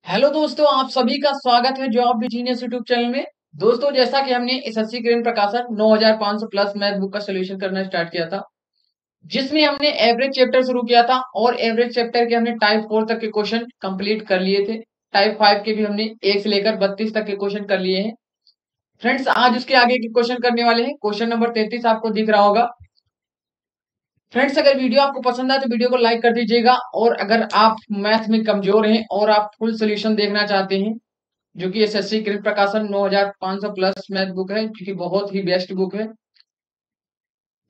Hello दोस्तों, आप सभी का स्वागत है जॉब बिजनेस यूट्यूब चैनल में। दोस्तों, जैसा कि हमने एसएससी ग्रेड प्रकाशन 9500 प्लस मैथ बुक का सोल्यूशन करना स्टार्ट किया था, जिसमें हमने एवरेज चैप्टर शुरू किया था और एवरेज चैप्टर के हमने टाइप 4 तक के क्वेश्चन कंप्लीट कर लिए थे। टाइप 5 के भी हमने 1 से लेकर 32 तक के क्वेश्चन कर लिए हैं। फ्रेंड्स, आज उसके आगे के क्वेश्चन करने वाले हैं। क्वेश्चन नंबर 33 आपको दिख रहा होगा। फ्रेंड्स, अगर वीडियो आपको पसंद आए तो वीडियो को लाइक कर दीजिएगा, और अगर आप मैथ में कमजोर हैं और आप फुल सोल्यूशन देखना चाहते हैं, जो कि एसएससी कृत प्रकाशन 9500 प्लस मैथ बुक है, जो कि बहुत ही बेस्ट बुक है,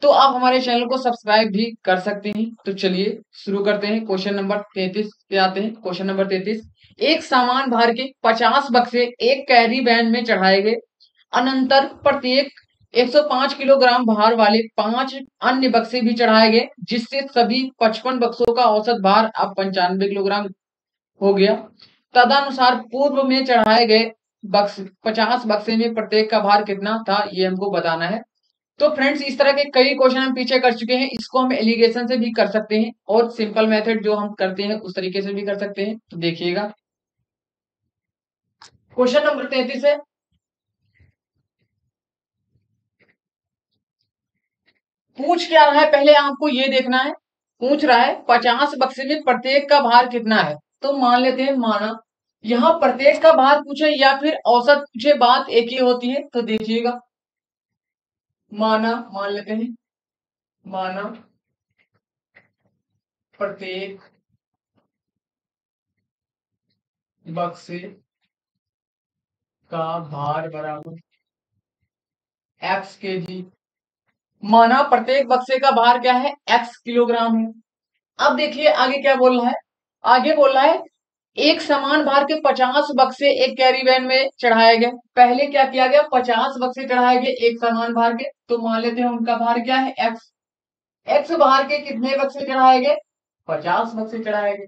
तो आप हमारे चैनल को सब्सक्राइब भी कर सकते हैं। तो चलिए शुरू करते हैं। क्वेश्चन नंबर 33 पे आते हैं। क्वेश्चन नंबर 33, एक समान भार के 50 बक्से एक कैरी वैन में चढ़ाए गए। अनंतर प्रत्येक 105 किलोग्राम भार वाले 5 अन्य बक्से भी चढ़ाए गए, जिससे सभी 55 बक्सों का औसत भार अब 95 किलोग्राम हो गया। तदनुसार पूर्व में चढ़ाए गए बक्स 50 बक्से में प्रत्येक का भार कितना था, ये हमको बताना है। तो फ्रेंड्स, इस तरह के कई क्वेश्चन हम पीछे कर चुके हैं। इसको हम एलिगेशन से भी कर सकते हैं और सिंपल मेथड जो हम करते हैं उस तरीके से भी कर सकते हैं। तो देखिएगा, क्वेश्चन नंबर 33 है। पूछ क्या रहा है, पहले आपको ये देखना है। पूछ रहा है 50 बक्से में प्रत्येक का भार कितना है। तो मान लेते हैं, माना यहाँ प्रत्येक का भार पूछे या फिर औसत पूछे, बात एक ही होती है। तो देखिएगा, माना मान लेते हैं, माना प्रत्येक बक्से का भार बराबर एक्स के जी। माना प्रत्येक बक्से का भार क्या है, एक्स किलोग्राम है। अब देखिए आगे क्या बोल रहा है। आगे बोल रहा है एक समान भार के 50 बक्से एक कैरी वैन में चढ़ाए गए। पहले क्या किया गया, 50 बक्से चढ़ाए गए एक समान भार के। तो मान लेते हैं उनका भार क्या है, एक्स। एक्स भार के कितने बक्से चढ़ाए गए, 50 बक्से चढ़ाए गए।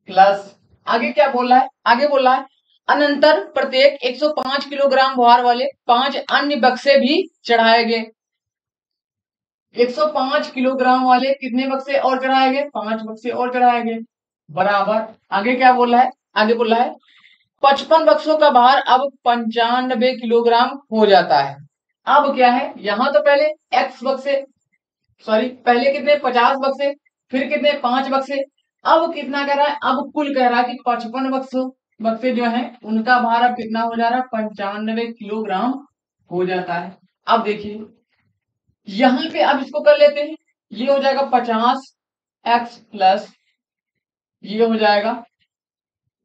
प्लस आगे क्या बोल रहा है, आगे बोल रहा है अनंतर प्रत्येक 105 किलोग्राम भार वाले 5 अन्य बक्से भी चढ़ाए गए। 105 किलोग्राम वाले कितने बक्से और चढ़ाए गए, 5 बक्से और चढ़ाए गए। बराबर आगे क्या बोल रहा है, आगे बोल रहा है 55 बक्सों का भार अब 95 किलोग्राम हो जाता है। अब क्या है, यहां तो पहले एक्स बक्से, सॉरी पहले कितने 50 बक्से, फिर कितने 5 बक्से। अब कितना कह रहा है, अब कुल कह रहा है कि 55 बक्सों बक्से जो है उनका भार अब कितना हो जा रहा है, 95 किलोग्राम हो जाता है। अब देखिए यहां पे अब इसको कर लेते हैं। ये हो जाएगा 50 एक्स प्लस ये हो जाएगा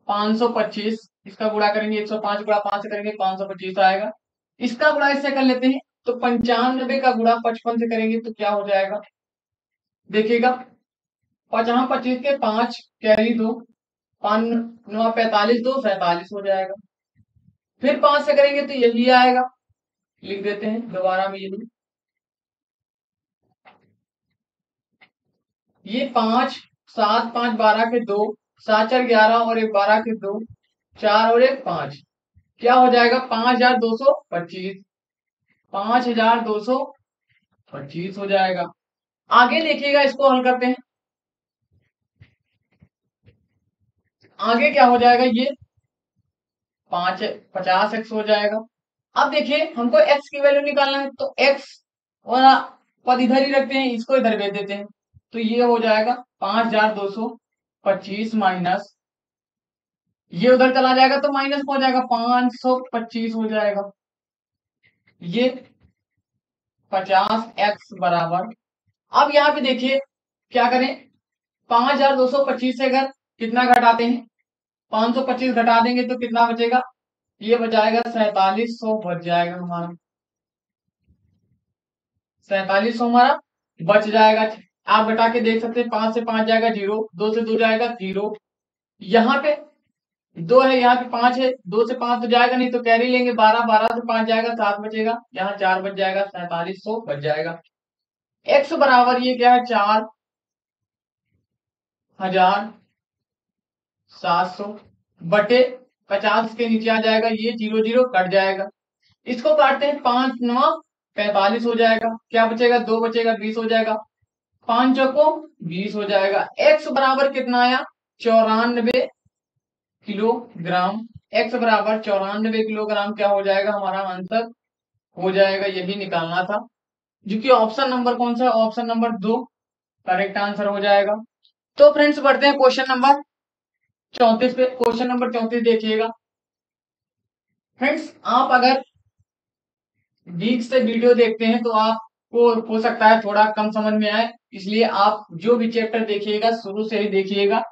525। इसका गुणा करेंगे, 105 गुणा 5 से करेंगे 525 आएगा। इसका गुणा इससे कर लेते हैं, तो 95 का गुणा 55 से करेंगे तो क्या हो जाएगा, देखिएगा 50 25 के 5 कैरी 2, 5 9 45 2 47 हो जाएगा। फिर 5 से करेंगे तो यही आएगा। लिख देते हैं दोबारा में ये 5 7 5 12 के 2, 7 4 11 और एक 12 के 2, 4 और एक 5, क्या हो जाएगा 5225। 5225 हो जाएगा। आगे देखिएगा, इसको हल करते हैं। आगे क्या हो जाएगा, ये 50 एक्स हो जाएगा। अब देखिए हमको एक्स की वैल्यू निकालना है, तो एक्स और पद इधर ही रखते हैं, इसको इधर भेज देते हैं। तो ये हो जाएगा 5225 माइनस, ये उधर चला जाएगा तो माइनस हो जाएगा 525 हो जाएगा। ये 50 एक्स बराबर, अब यहाँ पे देखिए क्या करें, 5225 से अगर कितना घटाते हैं, 525 घटा देंगे तो कितना बचेगा, ये बचाएगा 4700 बच जाएगा हमारा। 4700 हमारा बच जाएगा। आप घटा के देख सकते हैं, 5 से 5 जाएगा 0, 2 से 2 जाएगा 0। यहाँ पे 2 है, यहाँ पे 5 है, 2 से 5 तो जाएगा नहीं, तो कैरी लेंगे 12, 12 से 5 जाएगा 7 बचेगा, यहाँ 4 बच जाएगा, 4700 बच जाएगा। एक्स बराबर ये क्या है, 4700 बटे 50 के नीचे आ जाएगा, ये 0 0 कट जाएगा। इसको काटते हैं, 5 9 45 हो जाएगा, क्या बचेगा 2 बचेगा 20 हो जाएगा। 5 चौको 20 हो जाएगा। एक्स बराबर कितना आया, 94 किलोग्राम, x बराबर 94 किलोग्राम क्या हो जाएगा हमारा आंसर हो जाएगा, यही निकालना था। जो कि ऑप्शन नंबर कौन सा है, ऑप्शन नंबर 2 करेक्ट आंसर हो जाएगा। तो फ्रेंड्स बढ़ते हैं क्वेश्चन नंबर 34 पे। क्वेश्चन नंबर 34 देखिएगा फ्रेंड्स, आप अगर बीच से वीडियो देखते हैं तो आपको हो सकता है थोड़ा कम समझ में आए, इसलिए आप जो भी चैप्टर देखिएगा शुरू से ही देखिएगा,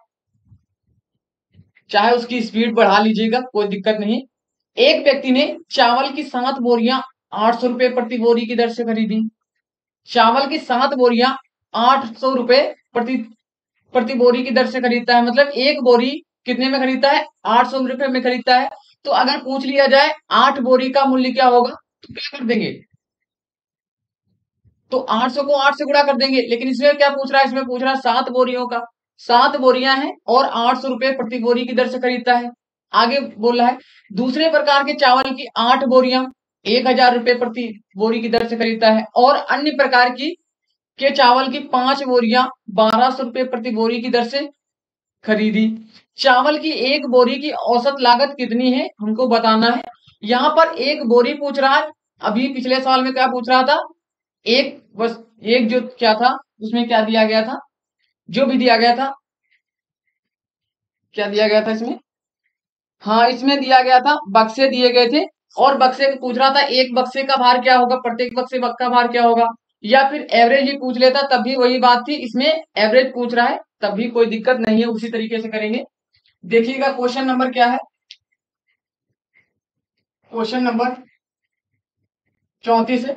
चाहे उसकी स्पीड बढ़ा लीजिएगा, कोई दिक्कत नहीं। एक व्यक्ति ने चावल की 7 बोरियां 800 रुपए प्रति बोरी की दर से खरीदी। चावल की 7 बोरियां 800 रुपए प्रति प्रति बोरी की दर से खरीदता है, मतलब एक बोरी कितने में खरीदता है, 800 रुपए में खरीदता है। तो अगर पूछ लिया जाए 8 बोरी का मूल्य क्या होगा, तो क्या कर देंगे, तो 800 को 8 से गुणा कर देंगे। लेकिन इसमें क्या पूछ रहा है, इसमें पूछ रहा है 7 बोरियों का, 7 बोरियां हैं और 800 रुपए प्रति बोरी की दर से खरीदता है। आगे बोल रहा है दूसरे प्रकार के चावल की 8 बोरियां 1000 रुपए प्रति बोरी की दर से खरीदता है, और अन्य प्रकार की के चावल की 5 बोरियां 1200 रुपए प्रति बोरी की दर से खरीदी। चावल की एक बोरी की औसत लागत कितनी है हमको बताना है। यहाँ पर एक बोरी पूछ रहा है, अभी पिछले साल में क्या पूछ रहा था, एक बस एक जो क्या था उसमें क्या दिया गया था, जो भी दिया गया था, क्या दिया गया था इसमें, हाँ इसमें दिया गया था बक्से दिए गए थे, और बक्से पूछ रहा था एक बक्से का भार क्या होगा, प्रत्येक बक्से का भार क्या होगा, या फिर एवरेज ही पूछ लेता तब भी वही बात थी। इसमें एवरेज पूछ रहा है तब भी कोई दिक्कत नहीं है, उसी तरीके से करेंगे। देखिएगा क्वेश्चन नंबर क्या है, क्वेश्चन नंबर 34 है।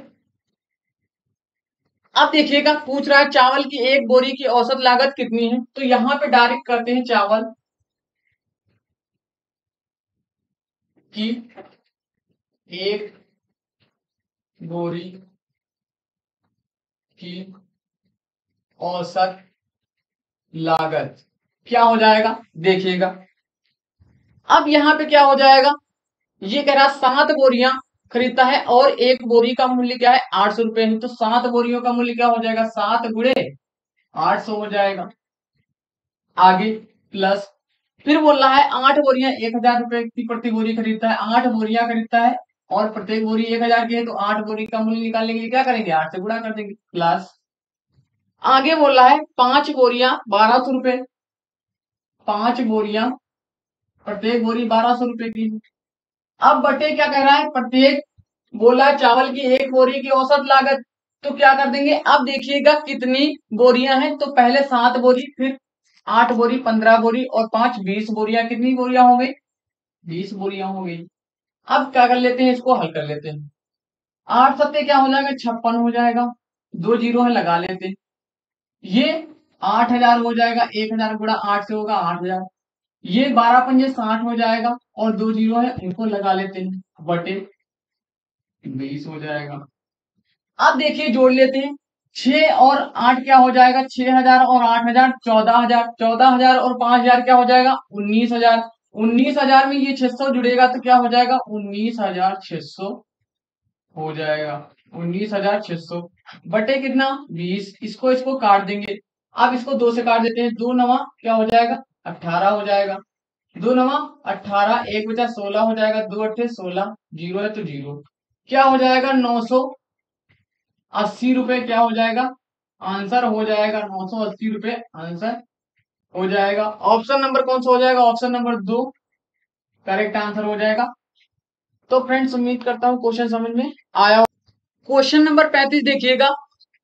अब देखिएगा पूछ रहा है चावल की एक बोरी की औसत लागत कितनी है, तो यहां पे डायरेक्ट करते हैं चावल की एक बोरी की औसत लागत क्या हो जाएगा, देखिएगा। अब यहाँ पे क्या हो जाएगा, ये कह रहा 7 बोरियां खरीदता है और एक बोरी का मूल्य क्या है 800 रुपए है, तो 7 बोरियों का मूल्य क्या हो जाएगा, 7 गुणे 800 हो जाएगा। आगे प्लस, फिर बोल रहा है 8 बोरियां 1000 रुपए की प्रति बोरी खरीदता है, 8 बोरियां खरीदता है और प्रत्येक बोरी 1000 की है, तो 8 बोरी का मूल्य निकालने के लिए क्या करेंगे, 8 से गुणा कर देंगे। प्लस आगे बोल रहा है 5 बोरियां 1200 रुपए, 5 बोरियां प्रत्येक बोरी 1200 रुपए की। अब बटे क्या कह रहा है, प्रत्येक बोला चावल की एक बोरी की औसत लागत, तो क्या कर देंगे, अब देखिएगा कितनी बोरियां हैं, तो पहले 7 बोरी, फिर 8 बोरी 15 बोरी और 5 20 बोरियां, कितनी बोरियां हो गई, 20 बोरियां हो गई। अब क्या कर लेते हैं, इसको हल कर लेते हैं। 8 सत्ते क्या हो जाएगा, 56 हो जाएगा, 2 जीरो है लगा लेते हैं। ये 8000 हो जाएगा, 1000 गुणा 8 से होगा 8000। ये 12 पंजे 60 हो जाएगा और 2 जीरो है उनको लगा लेते हैं, बटे 20 हो जाएगा। अब देखिए जोड़ लेते हैं, 6 और 8 क्या हो जाएगा, 6000 और 8000 14000, 14000 और 5000 क्या हो जाएगा 19000, 19000 में ये 600 जुड़ेगा तो क्या हो जाएगा 19600 हो जाएगा, 19600 बटे कितना 20, इसको इसको काट देंगे। अब इसको 2 से काट देते हैं, 2 नवा क्या हो जाएगा 18 हो जाएगा, 2 नवा 18, एक बचा 16 हो जाएगा, 2 अट्ठे 16, जीरो है तो जीरो, क्या हो जाएगा 980 रुपए क्या हो जाएगा, आंसर हो जाएगा 980 रुपए आंसर हो जाएगा। ऑप्शन नंबर कौन सा हो जाएगा, ऑप्शन नंबर 2 करेक्ट आंसर हो जाएगा। तो फ्रेंड्स उम्मीद करता हूँ क्वेश्चन समझ में आया। क्वेश्चन नंबर 35 देखिएगा,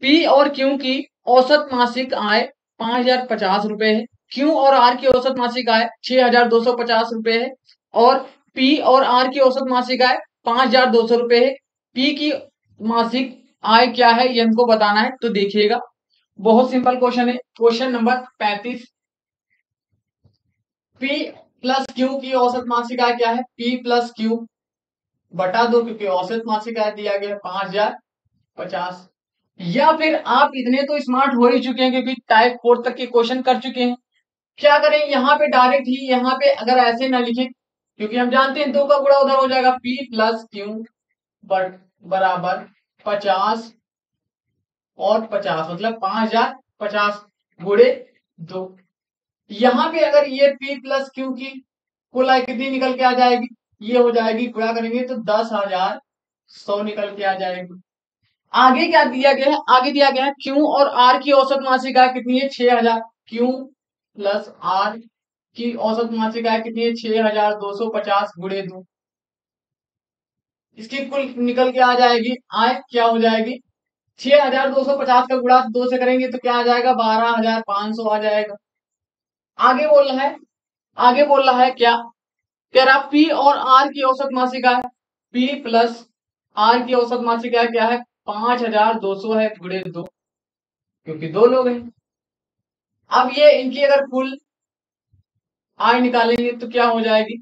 पी और क्यू की औसत मासिक आय 5050 रुपए है, क्यू और आर की औसत मासिक आय 6250 रुपए है, और पी और आर की औसत मासिक आय 5200 रुपए है। पी की मासिक आय क्या है ये हमको बताना है, तो देखिएगा बहुत सिंपल क्वेश्चन है। Question number 35, P plus Q की औसत मासिक आय क्या है, पी प्लस क्यू बटा 2, क्योंकि औसत मासिक आय दिया गया 5050। या फिर आप इतने तो स्मार्ट हो ही चुके हैं क्योंकि टाइप 4 तक के क्वेश्चन कर चुके हैं, क्या करें यहाँ पे डायरेक्ट ही, यहाँ पे अगर ऐसे ना लिखे, क्योंकि हम जानते हैं 2 का गुणा उधर हो जाएगा, पी प्लस क्यू बराबर 50 और 50 मतलब 5050 गुणे 2। यहाँ पे अगर ये P प्लस क्यू की कुल आय कितनी निकल के आ जाएगी, ये हो जाएगी, गुणा करेंगे तो 10,100 निकल के आ जाएगी। आगे क्या दिया गया है, आगे दिया गया है क्यू और आर की औसत मासिक आय कितनी है, 6,000। क्यू प्लस आर की औसत मासिक आय कितनी है, 6,250 गुणे 2। इसकी कुल निकल के आ जाएगी आय, क्या हो जाएगी, 6,250 का गुणा 2 से करेंगे तो क्या आ जाएगा, 12,500 आ जाएगा। आगे बोल रहा है, आगे बोल रहा है क्या, कह रहा पी और आर की औसत मासिक आय, पी प्लस आर की औसत मासिक आय क्या है, 5,200 है गुणे 2, क्योंकि दो लोग हैं। अब ये इनकी अगर कुल आय निकालेंगे तो क्या हो जाएगी,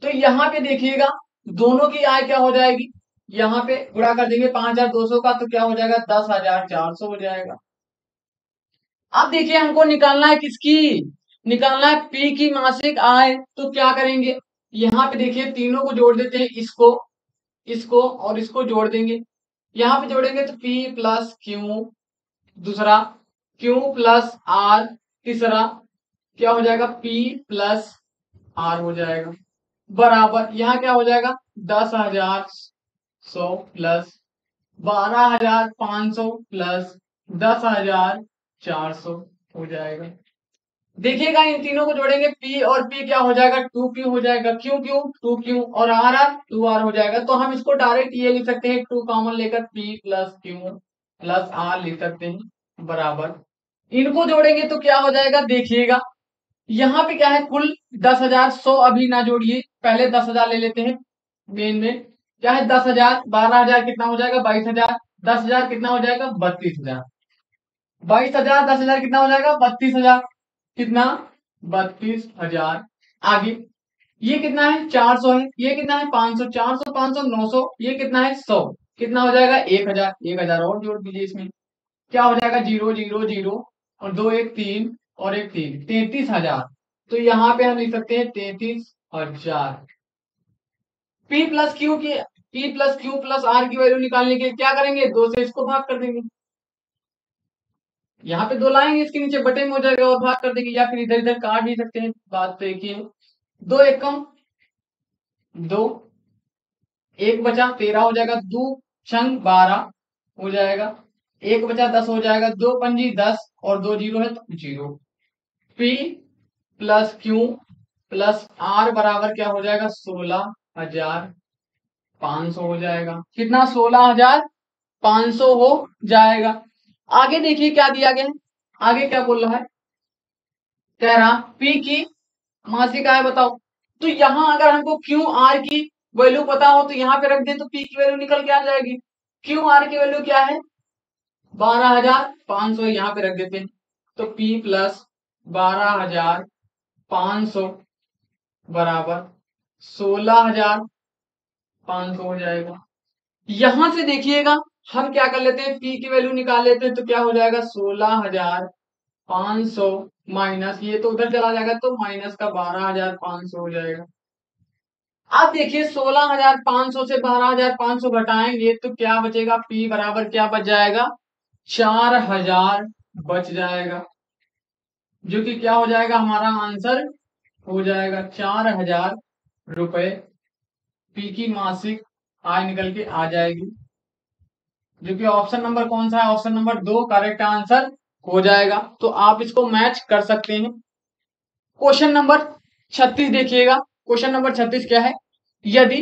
तो यहाँ पे देखिएगा दोनों की आय क्या हो जाएगी, यहाँ पे गुणा कर देंगे 5,200 का तो क्या हो जाएगा, 10,400 हो जाएगा। अब देखिए हमको निकालना है किसकी, निकालना है पी की मासिक आय, तो क्या करेंगे, यहाँ पे देखिए तीनों को जोड़ देते हैं, इसको इसको और इसको जोड़ देंगे। यहाँ पे जोड़ेंगे तो पी प्लस क्यू दूसरा, क्यू प्लस आर तीसरा, क्या हो जाएगा, पी प्लस आर हो जाएगा, बराबर यहाँ क्या हो जाएगा, 10,100 प्लस 12,500 प्लस 10,400 हो जाएगा। देखिएगा इन तीनों को जोड़ेंगे, P और P क्या हो जाएगा, 2Q हो जाएगा, क्यू क्यू 2Q और R R 2R हो जाएगा। तो हम इसको डायरेक्ट ये लिख सकते हैं, 2 कॉमन लेकर P plus Q plus R लिख सकते हैं, बराबर इनको जोड़ेंगे तो क्या हो जाएगा, देखिएगा यहाँ पे क्या है, कुल 10,100 अभी ना जोड़िए, पहले 10,000 ले लेते हैं, मेन में क्या है, 10,000 12,000 कितना हो जाएगा, 22,000, 10,000 कितना हो जाएगा, 32,000, 22,000 10,000 कितना हो जाएगा, 32,000, कितना, 32,000। आगे ये कितना है, 400 है, ये कितना है, 500, 400 500 900, ये कितना है, 100, कितना हो जाएगा, 1,000, 1,000 और जोड़ दीजिए इसमें, क्या हो जाएगा, 0 0 0 और 2 1 3 और 1 3, 33,000। तो यहाँ पे हम लिख सकते हैं 33,000। पी प्लस क्यू की, P plus Q plus R की वैल्यू निकालने के लिए क्या करेंगे, 2 से इसको भाग कर देंगे, यहाँ पे 2 लाएंगे, इसके नीचे बटे में हो जाएगा और भाग कर देंगे, या फिर इधर इधर काट भी सकते हैं, बात तो एक ही है। 2 एकम 2, 1 बचा 13 हो जाएगा, 2 छंग 12 हो जाएगा, 1 बचा 10 हो जाएगा, 2 पंजी 10 और 2 जीरो है तो 0। P plus Q plus R बराबर क्या हो जाएगा, 16,500 हो जाएगा, कितना, 16,500 हो जाएगा। आगे देखिए क्या दिया गया है, आगे क्या बोल रहा है, कह रहा पी की मासिक आय बताओ। तो यहां अगर हमको क्यू आर की वैल्यू पता हो तो यहाँ पे रख दे तो पी की वैल्यू निकल के आ जाएगी। क्यू आर की वैल्यू क्या है, 12,500, यहाँ पे रख देते हैं, तो P प्लस 12,500 बराबर 16,500 हो जाएगा। यहां से देखिएगा हम क्या कर लेते हैं, P की वैल्यू निकाल लेते हैं, तो क्या हो जाएगा, 16,500 माइनस ये तो उधर चला जाएगा तो माइनस का 12,500 हो जाएगा। अब देखिए 16,500 से 12,500 घटाएंगे तो क्या बचेगा, P बराबर क्या बच जाएगा, 4,000 बच जाएगा, जो कि क्या हो जाएगा, हमारा आंसर हो जाएगा 4,000 रुपए पी की मासिक आय निकल के आ जाएगी, जो कि ऑप्शन नंबर कौन सा है, ऑप्शन नंबर 2 करेक्ट आंसर हो जाएगा। तो आप इसको मैच कर सकते हैं। क्वेश्चन नंबर 36 देखिएगा, क्वेश्चन नंबर 36 क्या है, यदि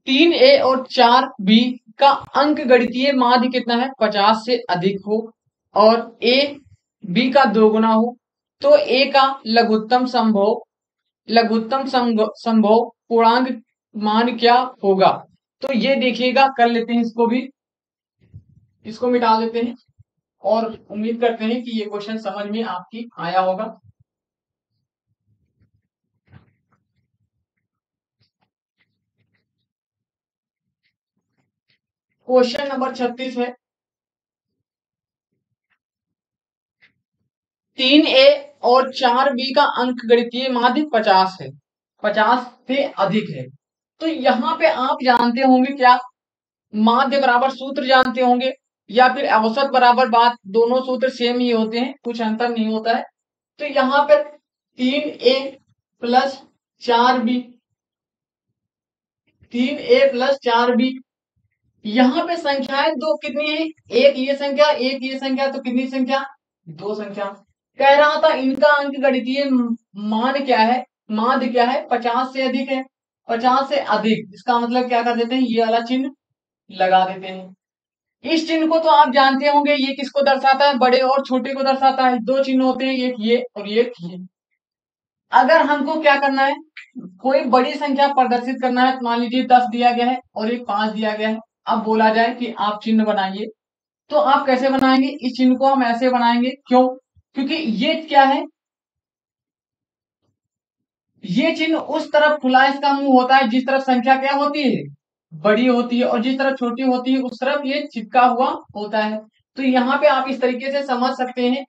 3A और 4B का अंक गणितीय माध्य कितना है, 50 से अधिक हो और A B का दोगुना हो, तो A का लघुत्तम संभव पूर्णांक मान क्या होगा। तो ये देखिएगा, कर लेते हैं इसको भी, इसको मिटा देते हैं और उम्मीद करते हैं कि ये क्वेश्चन समझ में आपकी आया होगा। क्वेश्चन नंबर 36 है, 3A और 4B का अंक गणितीय माध्य 50 है, 50 से अधिक है। तो यहाँ पे आप जानते होंगे क्या, माध्य बराबर सूत्र जानते होंगे, या फिर औसत बराबर बात, दोनों सूत्र सेम ही होते हैं, कुछ अंतर नहीं होता है। तो यहाँ पर 3A plus 4b, 3a plus 4b। यहाँ पे संख्याएं दो कितनी है, एक ये संख्या, एक ये संख्या, तो कितनी संख्या, दो संख्या। कह रहा था इनका अंक गणितीय मान क्या है, माध्य क्या है, 50 से अधिक है। 50 से अधिक इसका मतलब क्या कर देते हैं, ये वाला चिन्ह लगा देते हैं। इस चिन्ह को तो आप जानते होंगे, ये किसको दर्शाता है, बड़े और छोटे को दर्शाता है। दो चिन्ह होते हैं, एक ये और एक ये। अगर हमको क्या करना है, कोई बड़ी संख्या प्रदर्शित करना है, मान लीजिए 10 दिया गया है और एक 5 दिया गया है। अब बोला जाए कि आप चिन्ह बनाइए, तो आप कैसे बनाएंगे, इस चिन्ह को हम ऐसे बनाएंगे। क्यों, क्योंकि ये क्या है, ये चिन्ह उस तरफ खुला इसका मुंह होता है जिस तरफ संख्या क्या होती है, बड़ी होती है, और जिस तरफ छोटी होती है उस तरफ ये चिपका हुआ होता है। तो यहाँ पे आप इस तरीके से समझ सकते हैं।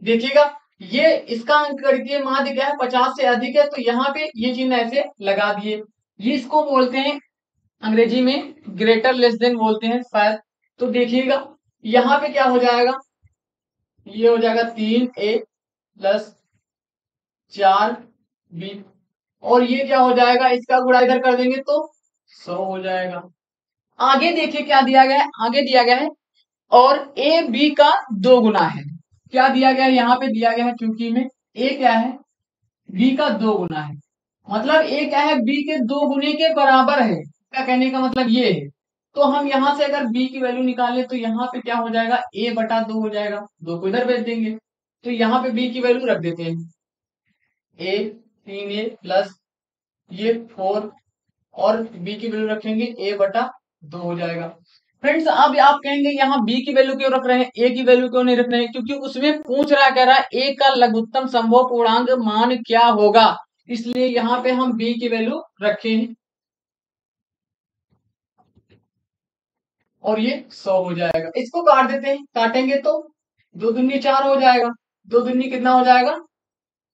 देखिएगा, ये इसका अंक गणितीय माध्य क्या है, 50 से अधिक है, तो यहाँ पे ये चिन्ह ऐसे लगा दिए। ये इसको बोलते हैं अंग्रेजी में ग्रेटर लेस देन बोलते हैं शायद। तो देखिएगा यहाँ पे क्या हो जाएगा, ये हो जाएगा 3a प्लस 4b, और ये क्या हो जाएगा, इसका गुणा इधर कर देंगे तो 100 हो जाएगा। आगे देखिए क्या दिया गया है, आगे दिया गया है और ए बी का 2 गुना है। क्या दिया गया है, यहाँ पे दिया गया है चूंकि में ए क्या है, बी का 2 गुना है। मतलब ए क्या है, बी के 2 गुने के बराबर है। क्या कहने का मतलब ये है। तो हम यहां से अगर बी की वैल्यू निकालें तो यहाँ पे क्या हो जाएगा, a बटा 2 हो जाएगा, 2 को इधर भेज देंगे। तो यहाँ पे b की वैल्यू रख देते हैं, a 3a प्लस ये 4, और b की वैल्यू रखेंगे a बटा 2 हो जाएगा। फ्रेंड्स अब आप कहेंगे यहाँ b की वैल्यू क्यों रख रहे हैं, a की वैल्यू क्यों नहीं रख रहे हैं, क्योंकि उसमें पूछ रहा, कह रहा है a का लघुत्तम संभव पूर्णांक मान क्या होगा, इसलिए यहाँ पे हम b की वैल्यू रखे हैं। और ये 100 हो जाएगा। इसको काट देते हैं, काटेंगे तो 2 दूनी 4 हो जाएगा, 2 दूनी कितना हो जाएगा,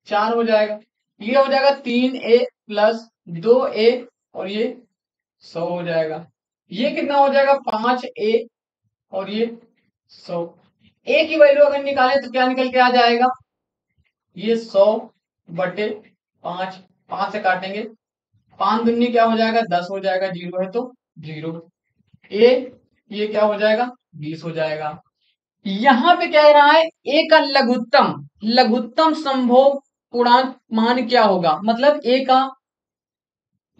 4 हो जाएगा। ये हो जाएगा 3a प्लस 2a, और ये 100 हो जाएगा। ये कितना हो जाएगा, 5a, और ये 100। a की वैल्यू अगर निकाले तो क्या निकल के आ जाएगा, ये 100 बटे 5, 5 से काटेंगे, 5 दूनी क्या हो जाएगा, 10 हो जाएगा, 0 है तो 0। ए ये क्या हो जाएगा, 20 हो जाएगा। यहाँ पे क्या कह रहा है, ए का लघुत्तम, लघुत्तम संभव पूर्णांक मान क्या होगा, मतलब ए का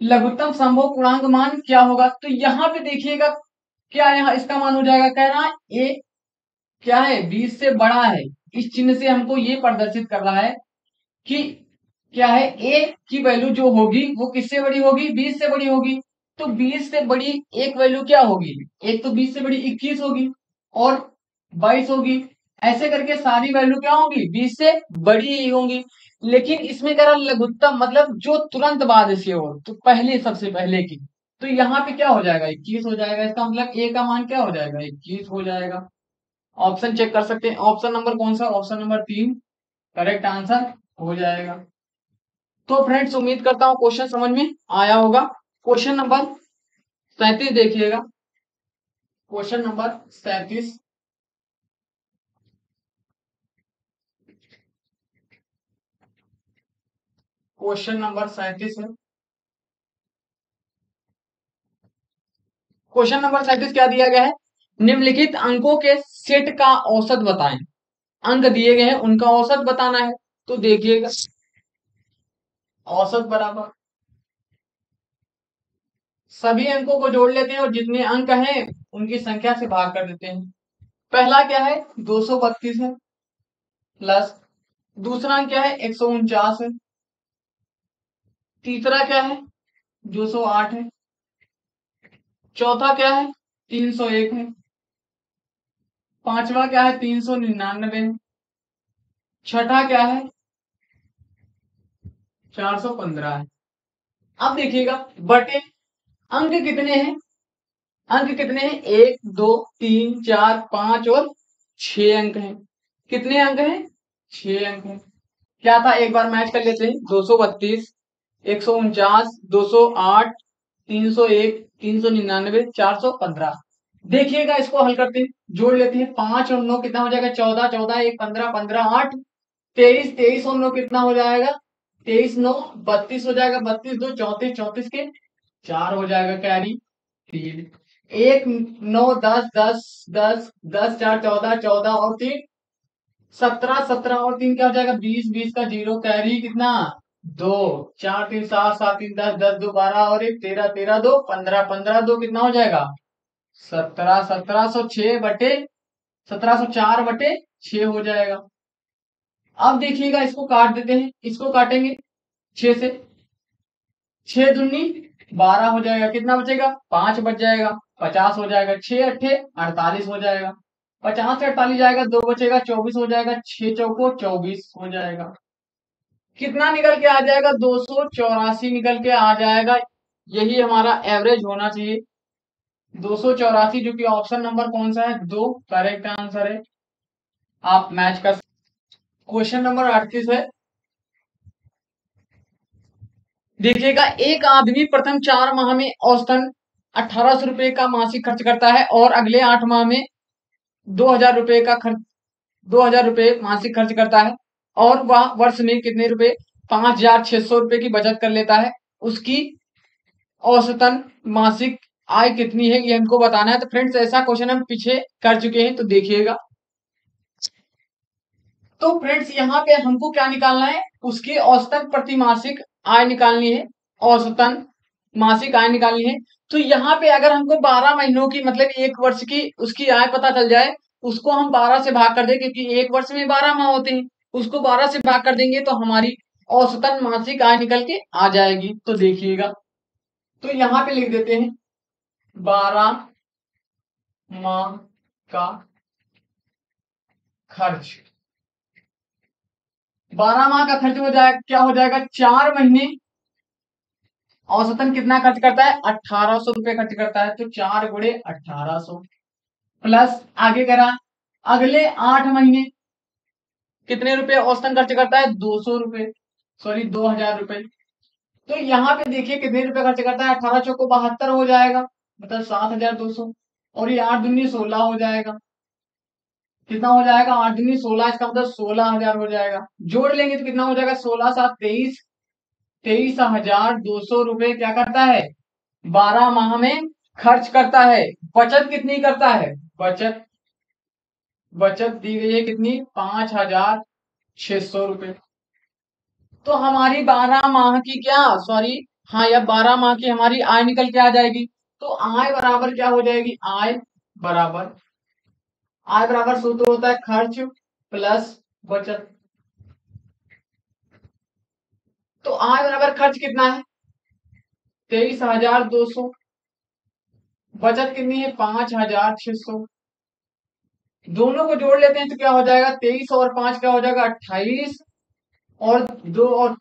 लघुत्तम संभव पूर्णांक मान क्या होगा। तो यहाँ पे देखिएगा क्या, यहाँ इसका मान हो जाएगा, कह रहा है ए क्या है, 20 से बड़ा है। इस चिन्ह से हमको ये प्रदर्शित कर रहा है कि क्या है, ए की वैल्यू जो होगी वो किससे बड़ी होगी, 20 से बड़ी होगी। तो 20 से बड़ी एक वैल्यू क्या होगी, एक तो 20 से बड़ी 21 होगी और 22 होगी। ऐसे करके सारी वैल्यू क्या होंगी, 20 से बड़ी ही होंगी। लेकिन इसमें कह रहा लघुत्तम, मतलब जो तुरंत बाद से हो, तो पहले सबसे पहले की। तो यहाँ पे क्या हो जाएगा, 21 हो जाएगा। इसका मतलब ए का मान क्या हो जाएगा, 21 हो जाएगा। ऑप्शन चेक कर सकते हैं, ऑप्शन नंबर कौन सा, ऑप्शन नंबर 3 करेक्ट आंसर हो जाएगा। तो फ्रेंड्स उम्मीद करता हूं क्वेश्चन समझ में आया होगा। क्वेश्चन नंबर 37 देखिएगा, क्वेश्चन नंबर 37। क्वेश्चन नंबर 37 है। क्वेश्चन नंबर 37 क्या दिया गया है, निम्नलिखित अंकों के सेट का औसत बताएं। अंक दिए गए हैं, उनका औसत बताना है। तो देखिएगा, औसत बराबर सभी अंकों को जोड़ लेते हैं और जितने अंक हैं उनकी संख्या से भाग कर देते हैं। पहला क्या है, 232 है, प्लस दूसरा अंक क्या है, 149 है, तीसरा क्या है, 208 है, चौथा क्या है, 301 है, पांचवा क्या है, 399 है, छठा क्या है, 415 है। अब देखिएगा बटे अंक कितने हैं, अंक कितने हैं, 1 2 3 4 5 और 6 अंक हैं। कितने अंक हैं, 6 अंक हैं। क्या था, एक बार मैच कर लेते हैं, 232, 149, 208, 301, 399, 415। देखिएगा इसको हल करते हैं, जोड़ लेते हैं, 5 और 9 कितना हो जाएगा, 14, 14 1 15, 15 8, 23 23 और 9 कितना हो जाएगा? 23 9 32 हो जाएगा, 32 2 34, 34 के 4 हो जाएगा, कैरी 3, 1 9 10 10 10 10 4 14, 14 और 3 17, 17 और 3 क्या हो जाएगा? 20, 20 का 0, कैरी कितना? 2, 4 3 7, 7 3 10, 10 2 12 और 1 13, 13 2 15, 15 2 कितना हो जाएगा? 17, 1706 बटे 1704/6 हो जाएगा। अब देखिएगा, इसको काट देते हैं, इसको काटेंगे 6 से, 6 दूनी 12 हो जाएगा, कितना बचेगा? 5 बच जाएगा, 50 हो जाएगा, 6 अट्ठे 48 हो जाएगा, 50 से 48 जाएगा, 2 बचेगा, 24 हो जाएगा, 6 चौको 24 हो जाएगा। कितना निकल के आ जाएगा? 284 निकल के आ जाएगा। यही हमारा एवरेज होना चाहिए, 284, जो कि ऑप्शन नंबर कौन सा है? 2 करेक्ट आंसर है। आप मैच कर। क्वेश्चन नंबर 38 है, देखिएगा, एक आदमी प्रथम 4 माह में औसतन 1800 रुपए का मासिक खर्च करता है और अगले 8 माह में 2000 रुपए का खर्च 2000 रुपए मासिक खर्च करता है और वह वर्ष में कितने रुपए 5600 रुपए की बचत कर लेता है। उसकी औसतन मासिक आय कितनी है, ये हमको बताना है। तो फ्रेंड्स, ऐसा क्वेश्चन हम पीछे कर चुके हैं, तो देखिएगा। तो फ्रेंड्स, यहाँ पे हमको क्या निकालना है? उसकी औसतन प्रतिमासिक आय निकालनी है, औसतन मासिक आय निकालनी है। तो यहाँ पे अगर हमको 12 महीनों की, मतलब 1 वर्ष की उसकी आय पता चल जाए, उसको हम 12 से भाग कर दें, क्योंकि 1 वर्ष में 12 माह होते हैं, उसको 12 से भाग कर देंगे तो हमारी औसतन मासिक आय निकल के आ जाएगी। तो देखिएगा, तो यहाँ पे लिख देते हैं 12 माह का खर्च। 12 माह का खर्च हो जाएगा, क्या हो जाएगा? 4 महीने औसतन कितना खर्च करता है? 1800 रुपए खर्च करता है। तो 4 गुणे 1800 प्लस आगे करा, अगले 8 महीने कितने रुपए औसतन खर्च करता है? 200 रुपए, सॉरी 2000 रुपए। तो यहाँ पे देखिए कितने रुपए खर्च करता है? 18 चौको 72 हो जाएगा, मतलब 7200, और ये 8 दूनी 16 हो जाएगा। कितना हो जाएगा? 8 दूनी 16, इसका मतलब 16,000 हो जाएगा। जोड़ लेंगे तो कितना हो जाएगा? 16 7 23, 23,200 रुपए क्या करता है? 12 माह में खर्च करता है। बचत कितनी करता है? बचत बचत दी गई है कितनी? 5,600 रुपए। तो हमारी 12 माह की क्या, सॉरी, हाँ, या 12 माह की हमारी आय निकल के आ जाएगी। तो आय बराबर क्या हो जाएगी? आय बराबर सूत्र होता है खर्च प्लस बचत। तो आय बराबर खर्च कितना है? 23,200, बचत कितनी है? 5,600। दोनों को जोड़ लेते हैं तो क्या हो जाएगा? 23 और 5 क्या हो जाएगा? 28, और 2 और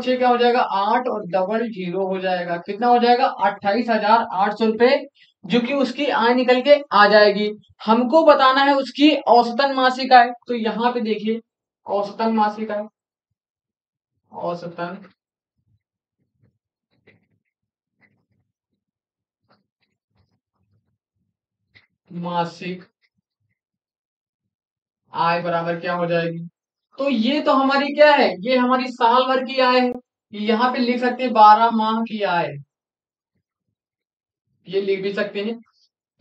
6 क्या हो जाएगा? 8, और डबल 0 हो जाएगा। कितना हो जाएगा? 28,800 रुपए, जो कि उसकी आय निकल के आ जाएगी। हमको बताना है उसकी औसतन मासिक आय। तो यहाँ पे देखिए, औसतन मासिक आय, औसतन मासिक आय बराबर क्या हो जाएगी? तो ये तो हमारी क्या है? ये हमारी साल भर की आय है। यहाँ पे लिख सकते हैं 12 माह की आय, ये लिख भी सकते हैं।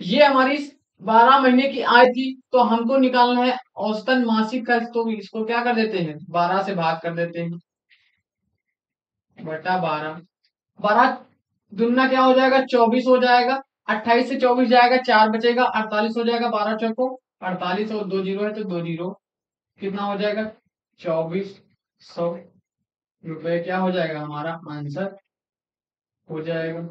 ये हमारी 12 महीने की आय थी, तो हमको निकालना है औसतन मासिक खर्च। तो इसको क्या कर देते हैं? 12 से भाग कर देते हैं, बटा 12। 12 दुना क्या हो जाएगा? 24 हो जाएगा। 28 से 24 जाएगा, 4 बचेगा, 48 हो जाएगा। 12 चौको 48, और 2 जीरो है तो 2 जीरो, कितना हो जाएगा? 2400 रुपए क्या हो जाएगा? हमारा आंसर हो जाएगा।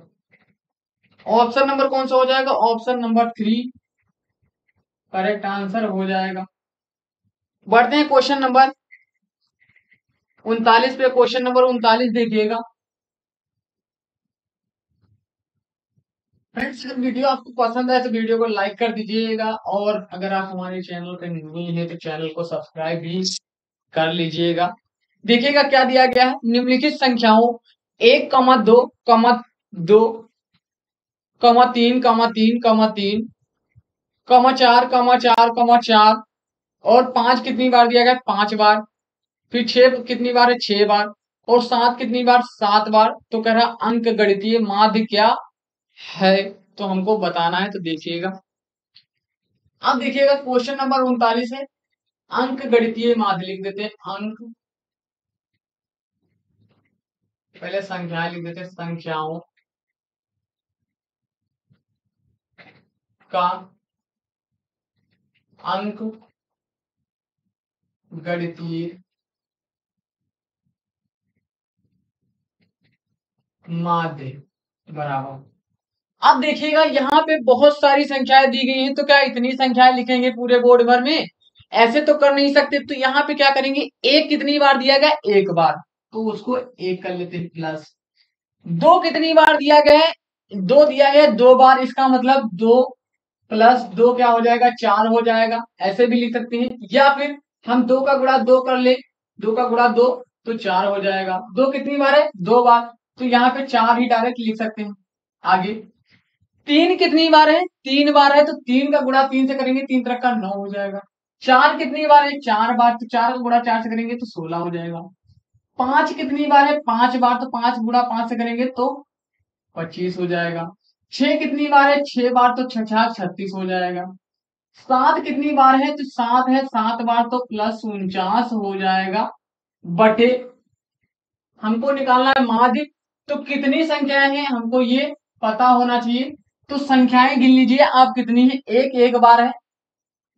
ऑप्शन नंबर कौन सा हो जाएगा? ऑप्शन नंबर 3 करेक्ट आंसर हो जाएगा। बढ़ते हैं क्वेश्चन नंबर 39 पे। क्वेश्चन नंबर 39 देखिएगा। फ्रेंड्स, अगर वीडियो आपको पसंद है तो वीडियो को लाइक कर दीजिएगा, और अगर आप हमारे चैनल पे नए हैं तो चैनल को सब्सक्राइब भी कर लीजिएगा। देखिएगा क्या दिया गया है। निम्नलिखित संख्याओं 1, 2, 2, 3, 3, 3, 4, 4, 4, और 5 कितनी बार दिया गया है? 5 बार। फिर 6 कितनी बार है? 6 बार। और 7 कितनी बार? 7 बार। तो कह रहा अंक गणितीय माध्य क्या है, तो हमको बताना है। तो देखिएगा, अब देखिएगा क्वेश्चन नंबर 39 है, अंक गणितीय माध्य लिख देते हैं। अंक, पहले संख्याएं लिख देते हैं, संख्याओं का अंक गणितीय माध्य बराबर। अब देखिएगा यहाँ पे बहुत सारी संख्याएं दी गई हैं, तो क्या इतनी संख्याएं लिखेंगे पूरे बोर्ड भर में? ऐसे तो कर नहीं सकते। तो यहाँ पे क्या करेंगे, एक कितनी बार दिया गया? एक बार, तो उसको एक कर लेते हैं प्लस। दो कितनी बार दिया गया है? दो दिया गया है 2 बार, इसका मतलब 2 प्लस 2 क्या हो जाएगा? 4 हो जाएगा। ऐसे भी लिख सकते हैं, या फिर हम 2 का गुणा 2 कर ले, 2 का गुणा 2 तो 4 हो जाएगा। 2 कितनी बार है? 2 बार, तो यहाँ पे 4 ही डायरेक्ट लिख सकते हैं। आगे 3 कितनी बार है? 3 बार है, तो 3 का गुणा 3 से करेंगे, 3 तरह का 9 हो जाएगा। 4 कितनी बार है? 4 बार, तो 4 का गुणा 4 से करेंगे तो 16 हो जाएगा। 5 कितनी बार है? 5 बार, तो 5 गुणा 5 से करेंगे तो 25 हो जाएगा। 6 कितनी बार है? 6 बार, तो 6 36 हो जाएगा। 7 कितनी बार है? तो 7 है, 7 बार, तो प्लस 49 हो जाएगा। बटे, हमको निकालना है माध्य। तो कितनी संख्याएं हैं हमको ये पता होना चाहिए। तो संख्याएं गिन लीजिए आप कितनी है। एक एक बार है,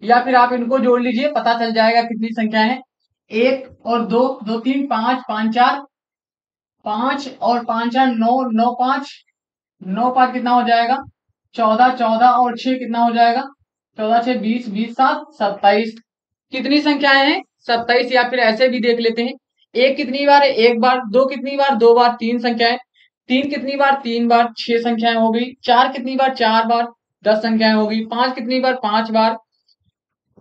या फिर आप इनको जोड़ लीजिए, पता चल जाएगा कितनी संख्याएं हैं। एक और दो, दो तीन, पांच, पांच चार, पांच और पांच चार नौ, नौ पांच, नौ पांच कितना हो जाएगा? 14, 14 और 6 कितना हो जाएगा? 14 6 20, 20 7 27। कितनी संख्याएं हैं? 27। या फिर ऐसे भी देख लेते हैं, एक कितनी बार है? एक बार। दो कितनी बार? 2 बार, 3 संख्याएं। तीन कितनी बार? 3 बार, 6 संख्याएं हो गई। चार कितनी बार? 4 बार, 10 संख्याएं हो गई। पांच कितनी बार? 5 बार,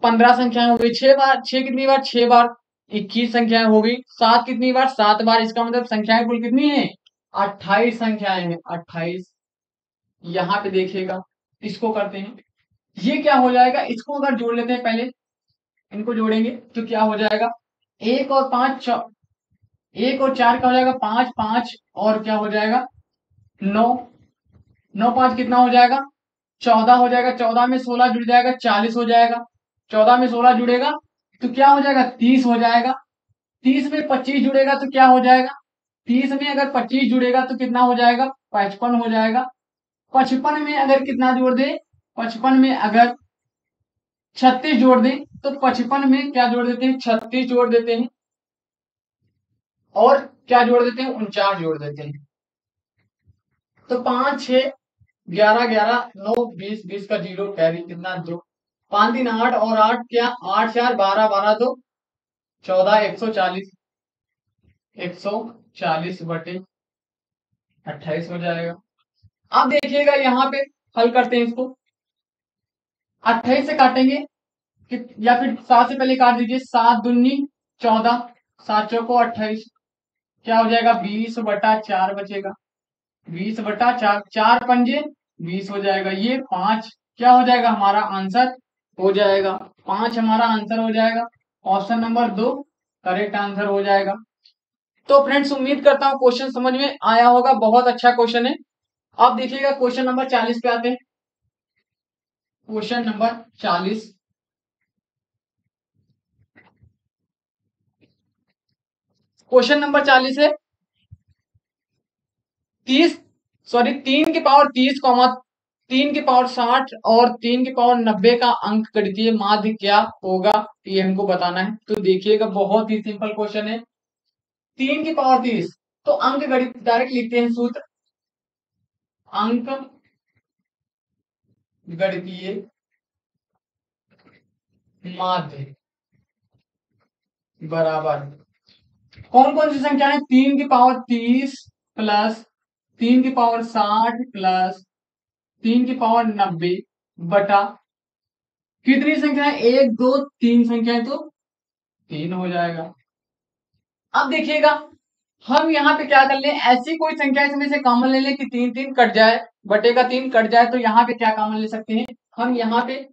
15 संख्याएं हो गई। 6 बार, 6 कितनी बार? 6 बार, 21 संख्याएं हो गई। सात कितनी बार? 7 बार, इसका मतलब संख्याएं कुल कितनी है? 28 संख्याएं हैं, 28। यहाँ पे देखिएगा, इसको करते हैं, ये क्या हो जाएगा? इसको अगर जोड़ लेते हैं पहले, इनको जोड़ेंगे तो क्या हो जाएगा? एक और पांच, एक और चार क्या हो जाएगा? 5, 5 और क्या हो जाएगा? 9, 9 5 कितना हो जाएगा? 14 हो जाएगा। 14 में 16 जुड़ जाएगा, 40 हो जाएगा। 14 में 16 जुड़ेगा तो क्या हो जाएगा? 30 हो जाएगा। 30 में 25 जुड़ेगा तो क्या हो जाएगा? 30 में अगर 25 जुड़ेगा तो कितना हो जाएगा? 55 हो जाएगा। 55 में अगर कितना जोड़ दे? 55 में अगर 36 जोड़ दें तो 55 में क्या जोड़ देते हैं? 36 जोड़ देते हैं, और क्या जोड़ देते हैं? 49 जोड़ देते हैं। तो 5 6 11 11 9 20 20 का जीरो कैरी, कितना? 2। 5 3 8 और 8 क्या? 8 4 12 12 2 14, 140, 140 बटे 28 हो जाएगा। अब देखिएगा यहाँ पे, हल करते हैं इसको। 28 से काटेंगे या फिर 7 से पहले काट दीजिए। 7 दूनी 14, 7 चौको 28, क्या हो जाएगा? 20 बटा 4 बचेगा। 20 बटा 4, 4 पंजे 20 हो जाएगा। ये 5 क्या हो जाएगा? हमारा आंसर हो जाएगा। 5 हमारा आंसर हो जाएगा। ऑप्शन नंबर 2 करेक्ट आंसर हो जाएगा। तो फ्रेंड्स, उम्मीद करता हूँ क्वेश्चन समझ में आया होगा। बहुत अच्छा क्वेश्चन है। अब देखिएगा क्वेश्चन नंबर 40 पे आते हैं। क्वेश्चन नंबर 40, क्वेश्चन नंबर 40 है 30, सॉरी 3 की पावर 30, 3 की पावर 60 और 3 की पावर 90 का अंक गणितीय माध्य क्या होगा, ये हमको बताना है। तो देखिएगा, बहुत ही सिंपल क्वेश्चन है। 3 की पावर 30, तो अंक गणित डायरेक्ट लिखते हैं सूत्र। अंक गणितीय माध्य बराबर कौन कौन सी संख्या है? 3 की पावर 30 प्लस 3 की पावर 60 प्लस 3 की पावर 90 बटा कितनी संख्या है? 1 2 3 संख्या है, तो 3 हो जाएगा। अब देखिएगा, हम यहाँ पे क्या कर ले, ऐसी कोई संख्या इसमें से कॉमन ले लें कि 3 3 कट जाए, बटे का 3 कट जाए, तो यहाँ पे क्या कॉमन ले सकते हैं? हम यहाँ पे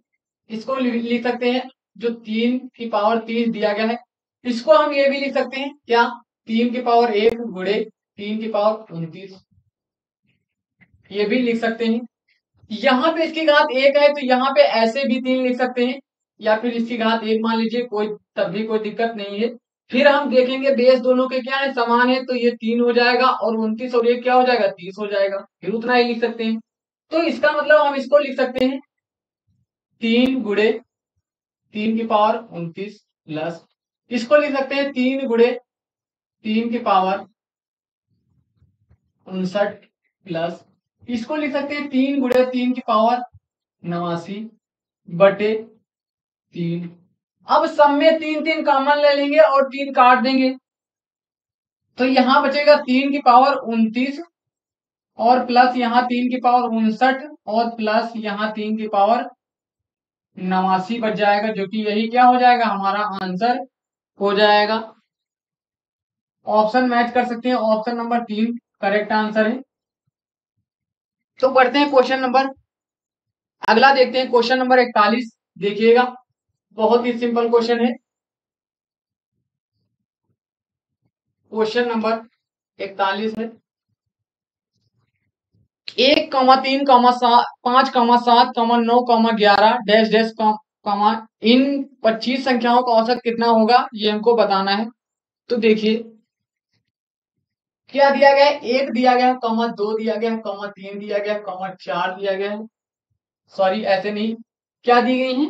इसको लिख सकते हैं जो 3 की पावर 30 दिया गया है, इसको हम ये भी लिख सकते हैं क्या, 3 की पावर 1 गुणे 3 की पावर 29, ये भी लिख सकते हैं। यहाँ पे इसकी घात 1 है तो यहाँ पे ऐसे भी 3 लिख सकते हैं, या फिर इसकी घात 1 मान लीजिए, कोई तब भी कोई दिक्कत नहीं है। फिर हम देखेंगे बेस दोनों के क्या है, समान है, तो ये 3 हो जाएगा और 29 और ये क्या हो जाएगा, 30 हो जाएगा। फिर उतना ही लिख सकते हैं। तो इसका मतलब हम इसको लिख सकते हैं 3 गुणे 3 की पावर 29 प्लस, इसको लिख सकते हैं 3 गुणे 3 की पावर 59 प्लस, इसको लिख सकते हैं 3 गुणे 3 की पावर 89 बटे 3। अब सब में 3 कॉमन ले लेंगे और 3 काट देंगे, तो यहां बचेगा 3 की पावर 29 और प्लस यहाँ 3 की पावर 59 और प्लस यहाँ 3 की पावर 89 बच जाएगा, जो कि यही क्या हो जाएगा, हमारा आंसर हो जाएगा। ऑप्शन मैच कर सकते हैं, ऑप्शन नंबर 3 करेक्ट आंसर है। तो बढ़ते हैं क्वेश्चन नंबर, अगला देखते हैं क्वेश्चन नंबर 41। देखिएगा, बहुत ही सिंपल क्वेश्चन है। क्वेश्चन नंबर 41 है, 1,3,5,7,9,11 डैश डैश कॉमा इन 25 संख्याओं का औसत कितना होगा, ये हमको बताना है। तो देखिए क्या दिया गया है, 1 दिया गया है, कॉमा 2 दिया गया है, कॉमा 3 दिया गया है, कॉमा 4 दिया गया है। सॉरी ऐसे नहीं, क्या दी गई है,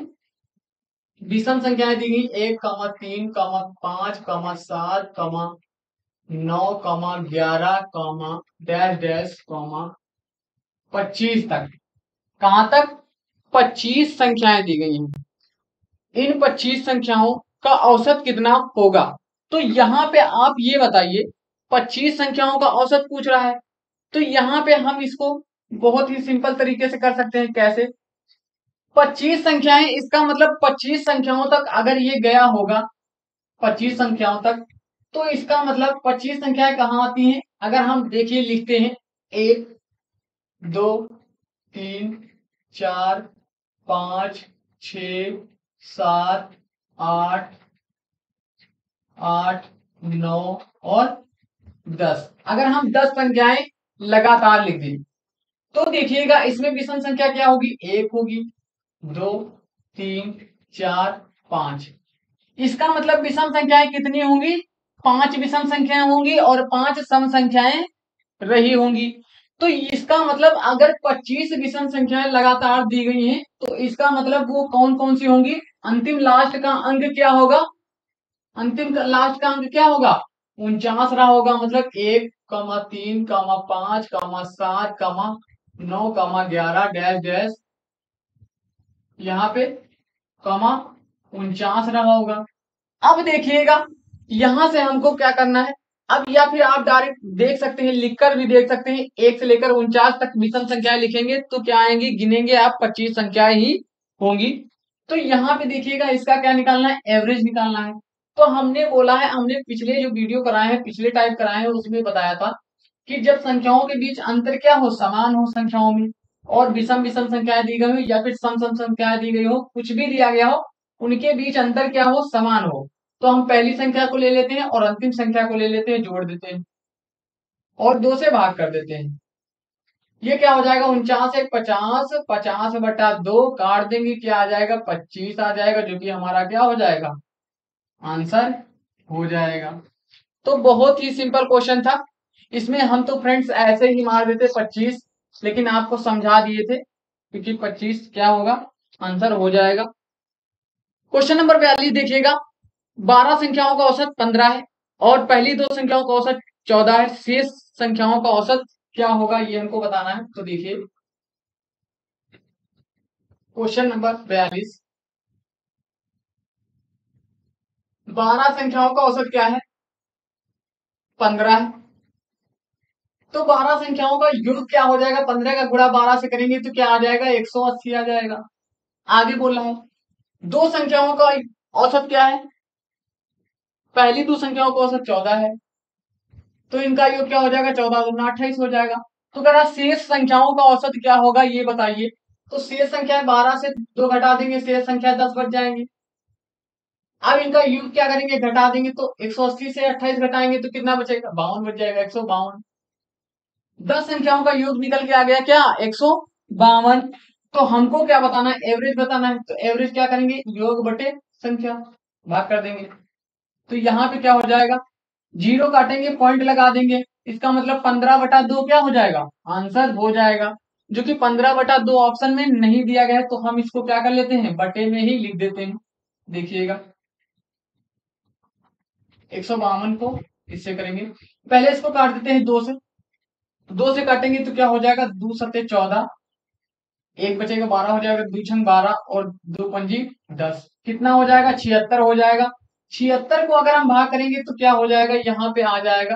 विषम संख्याएं दी गई, 1,3,5,7,9,11 डैश डैश 25 तक। कहां तक, 25 संख्याएं दी गई हैं। इन 25 संख्याओं का औसत कितना होगा। तो यहाँ पे आप ये बताइए, 25 संख्याओं का औसत पूछ रहा है, तो यहाँ पे हम इसको बहुत ही सिंपल तरीके से कर सकते हैं। कैसे, 25 संख्याएं, इसका मतलब 25 संख्याओं तक अगर ये गया होगा, 25 संख्याओं तक, तो इसका मतलब 25 संख्याएं कहाँ आती हैं, अगर हम देखिए लिखते हैं 1 2 3 4 5 6 7 8 8 9 और 10, अगर हम 10 संख्याएं लगातार लिख दें, तो देखिएगा इसमें विषम संख्या क्या होगी, 1 होगी, 2 3 4 5। इसका मतलब विषम संख्याएं कितनी होंगी, 5 विषम संख्याएं होंगी और 5 सम संख्याएं रही होंगी। तो इसका मतलब अगर 25 विषम संख्याएं लगातार दी गई हैं, तो इसका मतलब वो कौन कौन सी होंगी, अंतिम लास्ट का अंक क्या होगा, अंतिम लास्ट का अंक क्या होगा, 49 रहा होगा। मतलब 1,3,5,7,9,11 डैश डैश यहाँ पे कमा 49 रहा होगा। अब देखिएगा यहां से हमको क्या करना है, अब या फिर आप डायरेक्ट देख सकते हैं, लिखकर भी देख सकते हैं, 1 से लेकर 49 तक विषम संख्याएं लिखेंगे तो क्या आएंगी, गिनेंगे आप 25 संख्याएं ही होंगी। तो यहाँ पे देखिएगा इसका क्या निकालना है, एवरेज निकालना है। तो हमने बोला है, हमने पिछले जो वीडियो कराए हैं, पिछले टाइप कराए हैं, उसमें बताया था कि जब संख्याओं के बीच अंतर क्या हो, समान हो संख्याओं में, और विषम विषम संख्याएं दी गई हो या फिर सम सम संख्याएं दी गई हो, कुछ भी दिया गया हो, उनके बीच अंतर क्या हो, समान हो, तो हम पहली संख्या को ले लेते हैं और अंतिम संख्या को ले लेते हैं, जोड़ देते हैं और 2 से भाग कर देते हैं। ये क्या हो जाएगा, 49 × 50, 50/2 काट देंगे, क्या आ जाएगा, 25 आ जाएगा, जो कि हमारा क्या हो जाएगा, आंसर हो जाएगा। तो बहुत ही सिंपल क्वेश्चन था। इसमें हम तो फ्रेंड्स ऐसे ही मार देते 25, लेकिन आपको समझा दिए थे, क्योंकि 25 क्या होगा, आंसर हो जाएगा। क्वेश्चन नंबर 42 देखिएगा, 12 संख्याओं का औसत 15 है और पहली 2 संख्याओं का औसत 14 है, शेष संख्याओं का औसत क्या होगा, ये हमको बताना है। तो देखिए क्वेश्चन नंबर 42, 12 संख्याओं का औसत क्या है, 15 है। तो 12 संख्याओं का योग क्या हो जाएगा, 15 का गुणा 12 से करेंगे तो क्या आ जाएगा, 180 आ जाएगा। आगे बोल रहा है, 2 संख्याओं का औसत क्या है, पहली 2 संख्याओं का औसत 14 है, तो इनका योग क्या हो जाएगा, 14 दूना 28 हो जाएगा। तो कह रहा शेष संख्याओं का औसत क्या होगा, ये बताइए। तो शेष संख्या 12 से 2 घटा देंगे, शेष संख्या 10 बच जाएंगे। अब इनका योग क्या करेंगे, घटा देंगे, तो 180 से 28 घटाएंगे तो कितना बचेगा, 52 बच जाएगा, 152। 10 संख्याओं का योग निकल के आ गया क्या, 152। तो हमको क्या बताना है, एवरेज बताना है, तो एवरेज क्या करेंगे, योग बटे संख्या, भाग कर देंगे। तो यहाँ पे क्या हो जाएगा, जीरो काटेंगे, पॉइंट लगा देंगे, इसका मतलब 15/2 क्या हो जाएगा, आंसर हो जाएगा। जो कि 15/2 ऑप्शन में नहीं दिया गया है, तो हम इसको क्या कर लेते हैं, बटे में ही लिख देते हैं। देखिएगा 152 को इससे करेंगे, पहले इसको काट देते हैं 2 से, 2 से काटेंगे तो क्या हो जाएगा, 2 सत्ते 14, एक बचेगा 12 हो जाएगा, 2 छंग 12 और 2 पंजी 10, कितना हो जाएगा, 76 हो जाएगा। 76 को अगर हम भाग करेंगे तो क्या हो जाएगा, यहाँ पे आ जाएगा,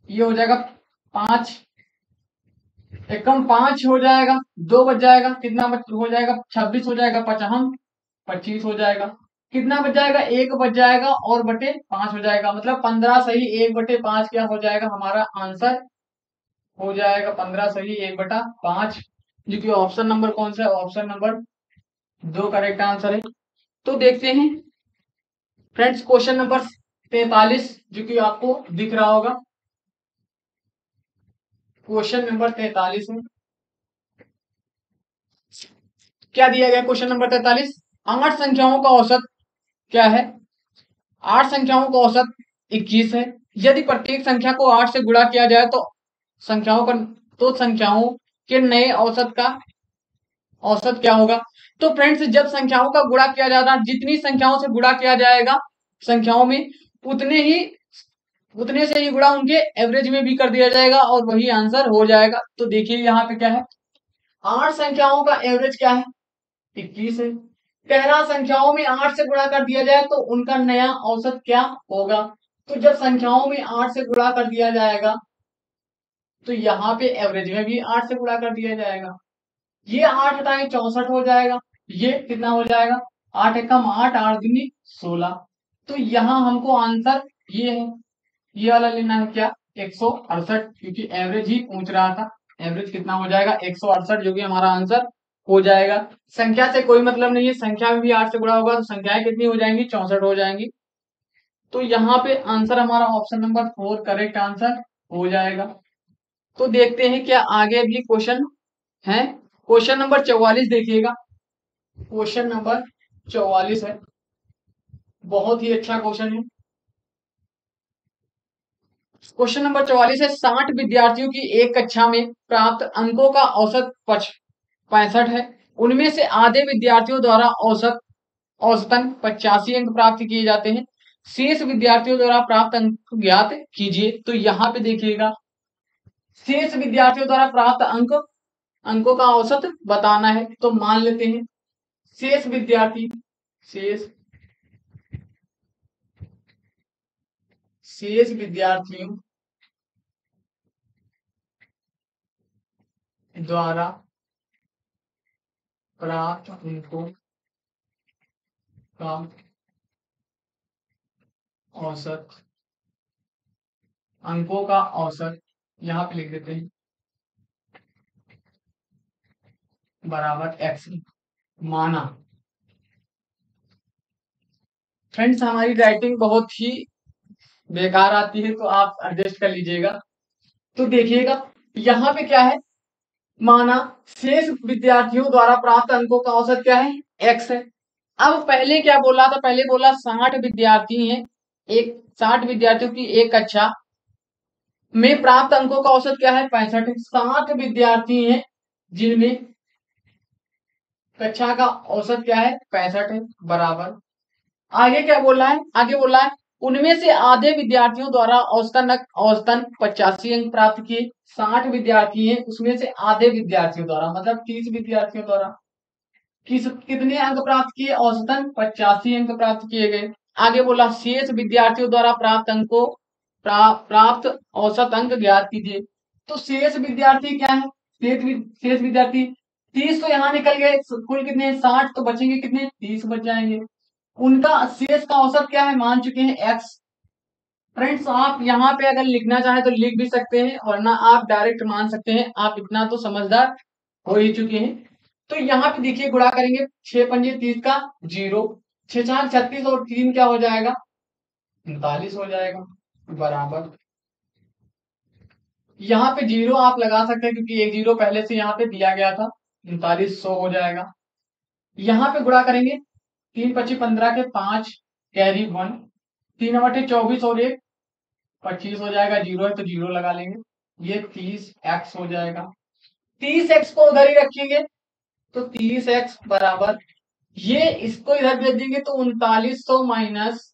ये हो जाएगा 5, एकम 5 हो जाएगा, 2 बच जाएगा, कितना हो जाएगा, 26 हो जाएगा, 55 25 हो जाएगा, कितना बच जाएगा, 1 बच जाएगा और बटे 5 हो जाएगा, मतलब 15 सही 1/5 क्या हो जाएगा, हमारा आंसर हो जाएगा 15 सही 1/5, जो कि ऑप्शन नंबर कौन सा है, ऑप्शन नंबर 2 करेक्ट आंसर है। तो देखते हैं फ्रेंड्स क्वेश्चन नंबर 43, जो कि आपको दिख रहा होगा, क्वेश्चन नंबर 43 है, क्या दिया गया क्वेश्चन नंबर 43, 8 संख्याओं का औसत क्या है, 8 संख्याओं का औसत 21 है, यदि प्रत्येक संख्या को 8 से गुणा किया जाए तो संख्याओं का, तो संख्याओं के नए औसत का औसत क्या होगा। तो फ्रेंड्स जब संख्याओं का गुणा किया जाता है, जितनी संख्याओं से गुणा किया जाएगा संख्याओं में, उतने ही उतने से ही गुणा उनके एवरेज में भी कर दिया जाएगा और वही आंसर हो जाएगा। तो देखिए यहाँ पे क्या है, 8 संख्याओं का एवरेज क्या है, 21 है, कह रहा संख्याओं में 8 से गुणा कर दिया जाए तो उनका नया औसत क्या होगा। तो जब संख्याओं में 8 से गुणा कर दिया जाएगा तो यहाँ पे एवरेज में भी 8 से गुणा कर दिया जाएगा, ये 8 हटाएं 64 हो जाएगा, ये कितना हो जाएगा, 8 एकम 8, 8 दूनी 16। तो यहाँ हमको आंसर ये है, ये वाला लेना है क्या, 168, क्योंकि एवरेज ही पूछ रहा था, एवरेज कितना हो जाएगा 168, जो कि हमारा आंसर हो जाएगा। संख्या से कोई मतलब नहीं है, संख्या में भी 8 से गुणा होगा तो संख्याएं कितनी हो जाएंगी, 64 हो जाएंगी। तो यहाँ पे आंसर हमारा ऑप्शन नंबर 4 करेक्ट आंसर हो जाएगा। तो देखते हैं क्या आगे भी क्वेश्चन है, क्वेश्चन नंबर 44 देखिएगा, क्वेश्चन नंबर 44 है, बहुत ही अच्छा क्वेश्चन है। क्वेश्चन नंबर 44 है, 60 विद्यार्थियों की एक कक्षा में प्राप्त अंकों का औसत 65 है, उनमें से आधे विद्यार्थियों द्वारा औसतन 85 अंक प्राप्त किए जाते हैं, शेष विद्यार्थियों द्वारा प्राप्त अंक ज्ञात कीजिए। तो यहाँ पे देखिएगा, शेष विद्यार्थियों द्वारा प्राप्त अंकों का औसत बताना है। तो मान लेते हैं शेष विद्यार्थी शेष विद्यार्थियों द्वारा प्राप्त अंकों का औसत, अंकों का औसत यहाँ पे लिख देते हैं बराबर x माना। फ्रेंड्स हमारी राइटिंग बहुत ही बेकार आती है तो आप एडजस्ट कर लीजिएगा। तो देखिएगा यहाँ पे क्या है, माना शेष विद्यार्थियों द्वारा प्राप्त अंकों का औसत क्या है, x है। अब पहले क्या बोला था, पहले बोला 60 विद्यार्थी हैं, एक 60 विद्यार्थियों की एक कक्षा में प्राप्त अंकों का औसत क्या है, 65 है। 60 विद्यार्थी हैं जिनमें कक्षा का औसत क्या है, 65 है, बराबर। आगे क्या बोला है, आगे बोला है उनमें से आधे विद्यार्थियों द्वारा औसतन 85 अंक प्राप्त किए। 60 विद्यार्थी हैं, उसमें से आधे विद्यार्थियों द्वारा मतलब 30 विद्यार्थियों द्वारा कितने अंक प्राप्त किए, औसतन 85 अंक प्राप्त किए गए। आगे बोला शेष विद्यार्थियों द्वारा प्राप्त अंकों प्राप्त औसत अंक ज्ञात कीजिए। तो शेष विद्यार्थी क्या है, शेष विद्यार्थी 30 तो यहाँ निकल गए, कुल कितने 60, तो बचेंगे कितने 30 बच जाएंगे। उनका शेष का औसत क्या है, मान चुके हैं x। फ्रेंड्स आप यहाँ पे अगर लिखना चाहे तो लिख भी सकते हैं, वरना आप डायरेक्ट मान सकते हैं, आप इतना तो समझदार हो ही चुके हैं। तो यहाँ पे देखिए गुणा करेंगे, 6 पंजे 30 का 0, 6 4 36 और 3 क्या हो जाएगा, 39 हो जाएगा, बराबर। यहाँ पे जीरो आप लगा सकते हैं क्योंकि एक जीरो पहले से यहाँ पे दिया गया था, 3900 हो जाएगा। यहाँ पे गुणा करेंगे, 3 25 15 के 5 कैरी 1, 3 बटे 24 और 1 25 हो जाएगा, जीरो है तो जीरो लगा लेंगे, ये 30x हो जाएगा। 30x को उधर ही रखेंगे तो 30x बराबर, ये इसको इधर भेज देंगे तो 3900 माइनस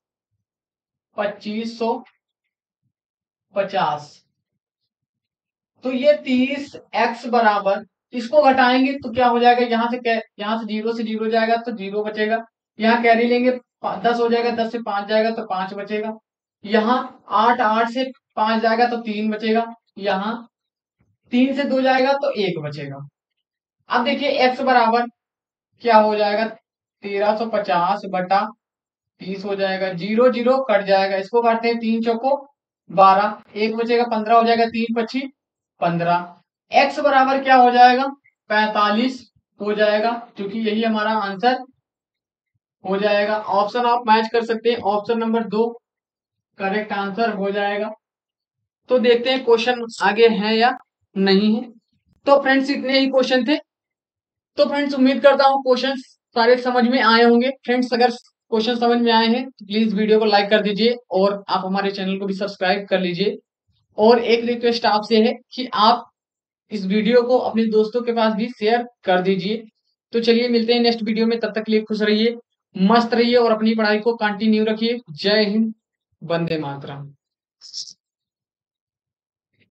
2550, तो ये 30x बराबर, इसको घटाएंगे तो क्या हो जाएगा, यहाँ से जीरो जाएगा तो जीरो बचेगा, यहाँ कैरी लेंगे 10 हो जाएगा, 10 से 5 जाएगा तो 5 बचेगा, यहाँ 8 8 से 5 जाएगा तो 3 बचेगा, यहाँ 3 से 2 जाएगा तो 1 बचेगा। अब देखिए x बराबर क्या हो जाएगा, 1350 बटा 30 हो जाएगा, जीरो जीरो कट जाएगा, इसको काटते हैं 3 चौको 12, 1 बचेगा 15 हो जाएगा, 3 पची 15, x बराबर क्या हो जाएगा, 45 हो जाएगा, क्योंकि यही हमारा आंसर हो जाएगा। ऑप्शन आप मैच कर सकते हैं, ऑप्शन नंबर 2 करेक्ट आंसर हो जाएगा। तो देखते हैं क्वेश्चन आगे है या नहीं है। तो फ्रेंड्स इतने ही क्वेश्चन थे। तो फ्रेंड्स उम्मीद करता हूँ क्वेश्चन सारे समझ में आए होंगे। फ्रेंड्स अगर क्वेश्चन समझ में आए हैं तो प्लीज वीडियो को लाइक कर दीजिए और आप हमारे चैनल को भी सब्सक्राइब कर लीजिए। और एक रिक्वेस्ट आपसे है कि आप इस वीडियो को अपने दोस्तों के पास भी शेयर कर दीजिए। तो चलिए मिलते हैं नेक्स्ट वीडियो में, तब तक के लिए खुश रहिए, मस्त रहिए और अपनी पढ़ाई को कंटिन्यू रखिए। जय हिंद, वंदे मातरम।